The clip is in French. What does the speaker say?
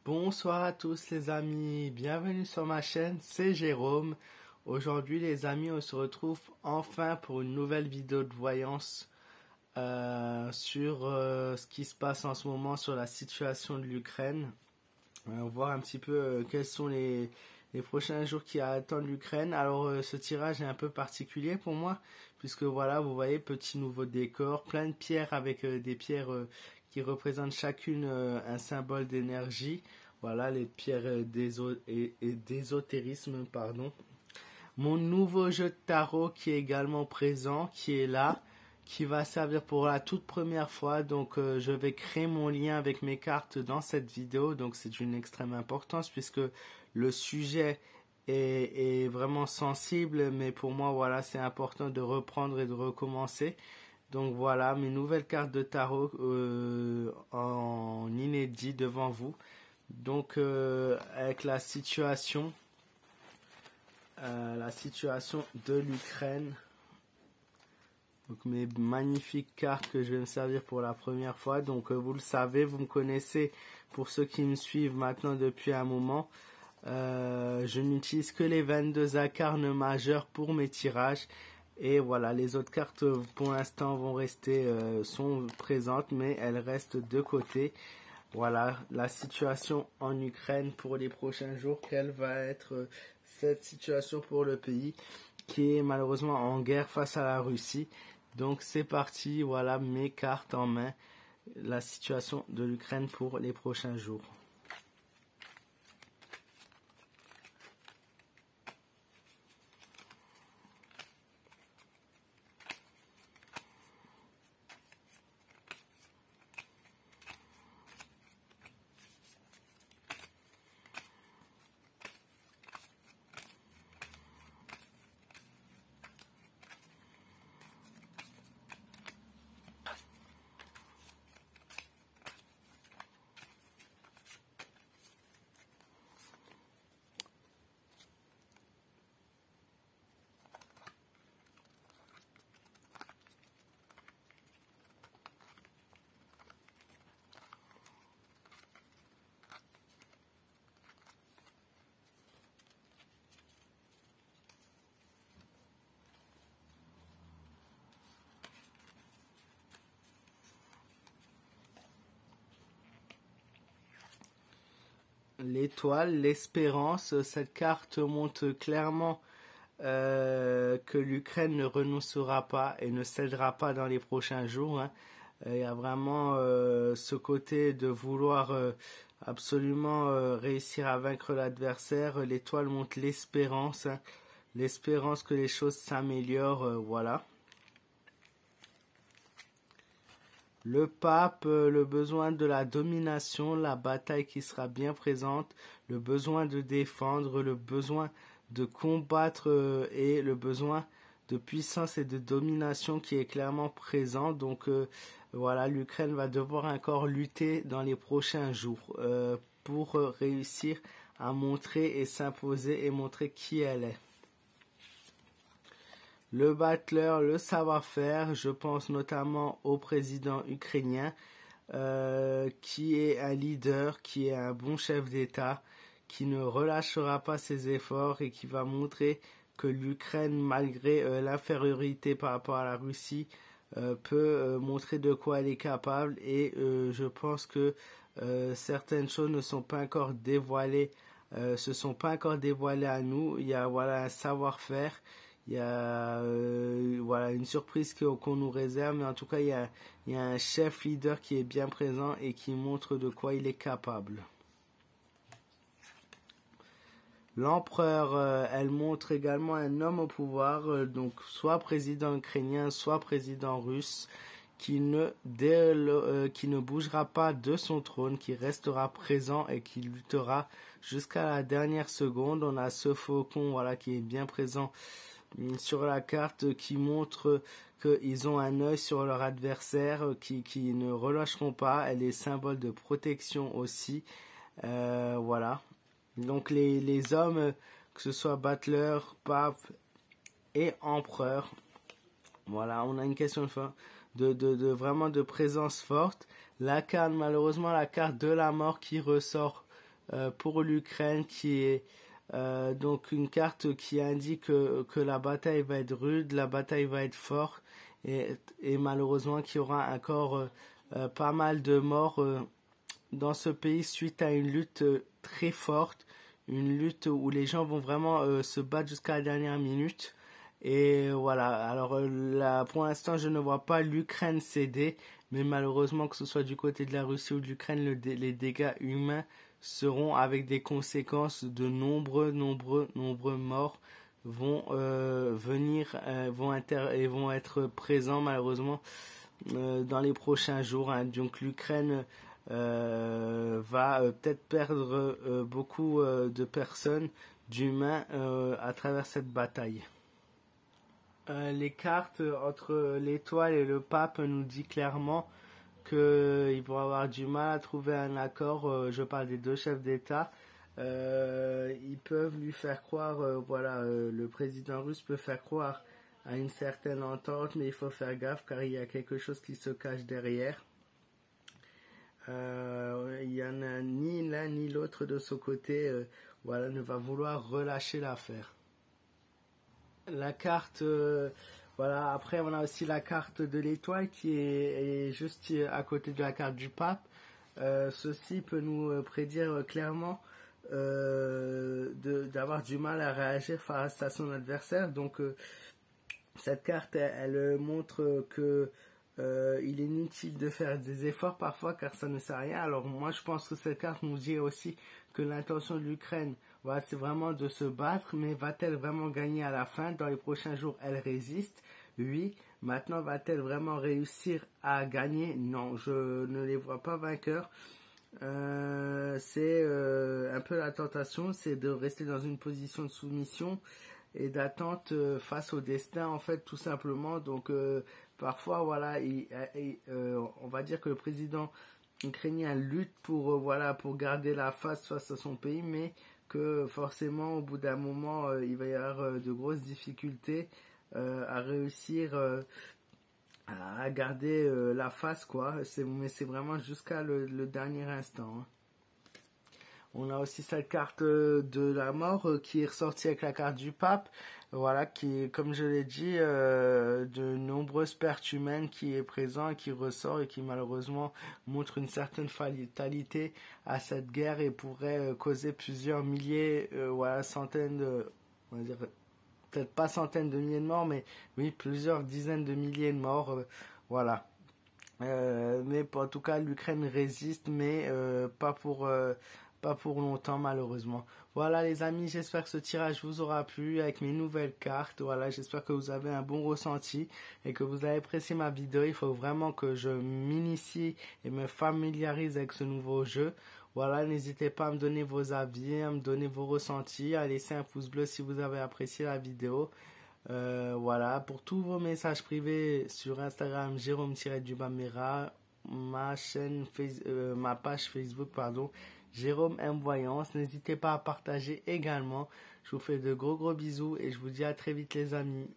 Bonsoir à tous les amis, bienvenue sur ma chaîne, c'est Jérôme. Aujourd'hui les amis, on se retrouve enfin pour une nouvelle vidéo de voyance sur ce qui se passe en ce moment sur la situation de l'Ukraine. On va voir un petit peu quels sont les prochains jours qui attendent l'Ukraine. Alors ce tirage est un peu particulier pour moi, puisque voilà, vous voyez, petit nouveau décor, plein de pierres avec des pierres qui représentent chacune un symbole d'énergie. Voilà, les pierres d'ésotérisme, pardon. Mon nouveau jeu de tarot qui est également présent, qui est là, qui va servir pour la toute première fois. Donc je vais créer mon lien avec mes cartes dans cette vidéo. Donc c'est d'une extrême importance puisque le sujet est vraiment sensible. Mais pour moi, voilà, c'est important de reprendre et de recommencer. Donc voilà, mes nouvelles cartes de tarot en inédit devant vous. Donc avec la situation de l'Ukraine. Donc mes magnifiques cartes que je vais me servir pour la première fois. Donc vous le savez, vous me connaissez pour ceux qui me suivent maintenant depuis un moment. Je n'utilise que les 22 arcanes majeures pour mes tirages. Et voilà, les autres cartes pour l'instant vont rester, sont présentes, mais elles restent de côté. Voilà, la situation en Ukraine pour les prochains jours, quelle va être cette situation pour le pays qui est malheureusement en guerre face à la Russie. Donc c'est parti, voilà mes cartes en main, la situation de l'Ukraine pour les prochains jours. L'étoile, l'espérance, cette carte montre clairement que l'Ukraine ne renoncera pas et ne cédera pas dans les prochains jours. Hein. Il y a vraiment ce côté de vouloir absolument réussir à vaincre l'adversaire. L'étoile montre l'espérance, hein. L'espérance que les choses s'améliorent, voilà. Le pape, le besoin de la domination, la bataille qui sera bien présente, le besoin de défendre, le besoin de combattre et le besoin de puissance et de domination qui est clairement présent. Donc voilà, l'Ukraine va devoir encore lutter dans les prochains jours pour réussir à montrer et s'imposer et montrer qui elle est. Le battleur, le savoir-faire, je pense notamment au président ukrainien qui est un leader, qui est un bon chef d'État, qui ne relâchera pas ses efforts et qui va montrer que l'Ukraine, malgré l'infériorité par rapport à la Russie, peut montrer de quoi elle est capable et je pense que certaines choses ne sont pas encore dévoilées, se sont pas encore dévoilées à nous. Il y a voilà un savoir-faire. Il y a voilà une surprise qu'on nous réserve, mais en tout cas il y a un chef leader qui est bien présent et qui montre de quoi il est capable. L'empereur, elle montre également un homme au pouvoir, donc soit président ukrainien, soit président russe, qui ne bougera pas de son trône, qui restera présent et qui luttera jusqu'à la dernière seconde. On a ce faucon, voilà, qui est bien présent sur la carte, qui montre qu'ils ont un œil sur leur adversaire, qui ne relâcheront pas. Elle est symbole de protection aussi. Voilà. Donc les hommes, que ce soit battleur, pape et empereur, voilà, on a une question de vraiment de présence forte. La carte, malheureusement, la carte de la mort qui ressort pour l'Ukraine qui est donc une carte qui indique que la bataille va être rude, la bataille va être forte et malheureusement qu'il y aura encore pas mal de morts dans ce pays suite à une lutte très forte, une lutte où les gens vont vraiment se battre jusqu'à la dernière minute. Et voilà, alors là, pour l'instant, je ne vois pas l'Ukraine céder, mais malheureusement, que ce soit du côté de la Russie ou de l'Ukraine, les dégâts humains seront avec des conséquences de nombreux morts vont venir, et vont être présents malheureusement dans les prochains jours. Hein. Donc l'Ukraine va peut-être perdre beaucoup de personnes, d'humains à travers cette bataille. Les cartes entre l'étoile et le pape nous dit clairement qu'ils vont avoir du mal à trouver un accord. Je parle des deux chefs d'État. Ils peuvent lui faire croire, le président russe peut faire croire à une certaine entente, mais il faut faire gaffe car il y a quelque chose qui se cache derrière. Il n'y en a ni l'un ni l'autre de ce côté, ne va vouloir relâcher l'affaire. La carte, après on a aussi la carte de l'étoile qui est juste à côté de la carte du pape. Ceci peut nous prédire clairement d'avoir du mal à réagir face à son adversaire. Donc cette carte, elle montre que il est inutile de faire des efforts parfois car ça ne sert à rien. Alors moi je pense que cette carte nous dit aussi que l'intention de l'Ukraine, c'est vraiment de se battre, mais va-t-elle vraiment gagner à la fin? Dans les prochains jours, elle résiste. Oui. Maintenant, va-t-elle vraiment réussir à gagner? Non, je ne les vois pas vainqueurs. C'est un peu la tentation, c'est de rester dans une position de soumission et d'attente face au destin, en fait, tout simplement. Donc, parfois, on va dire que le président ukrainien lutte pour garder la face à son pays, mais que forcément, au bout d'un moment, il va y avoir de grosses difficultés à réussir à garder la face, quoi. Mais c'est vraiment jusqu'à le dernier instant. Hein. On a aussi cette carte de la mort qui est ressortie avec la carte du pape. Voilà, qui, comme je l'ai dit, de nombreuses pertes humaines qui est présent et qui ressort et qui malheureusement montre une certaine fatalité à cette guerre et pourrait causer plusieurs milliers, centaines de, on va dire, peut-être pas centaines de milliers de morts, mais oui, plusieurs dizaines de milliers de morts, voilà. Mais en tout cas, l'Ukraine résiste, mais pas pour longtemps malheureusement. Voilà les amis, j'espère que ce tirage vous aura plu avec mes nouvelles cartes. Voilà, j'espère que vous avez un bon ressenti et que vous avez apprécié ma vidéo. Il faut vraiment que je m'initie et me familiarise avec ce nouveau jeu. Voilà, n'hésitez pas à me donner vos avis, à me donner vos ressentis, à laisser un pouce bleu si vous avez apprécié la vidéo. Pour tous vos messages privés sur Instagram, Jérôme-Mera, ma page Facebook, Jérôme M Voyance. N'hésitez pas à partager également. Je vous fais de gros bisous et je vous dis à très vite les amis.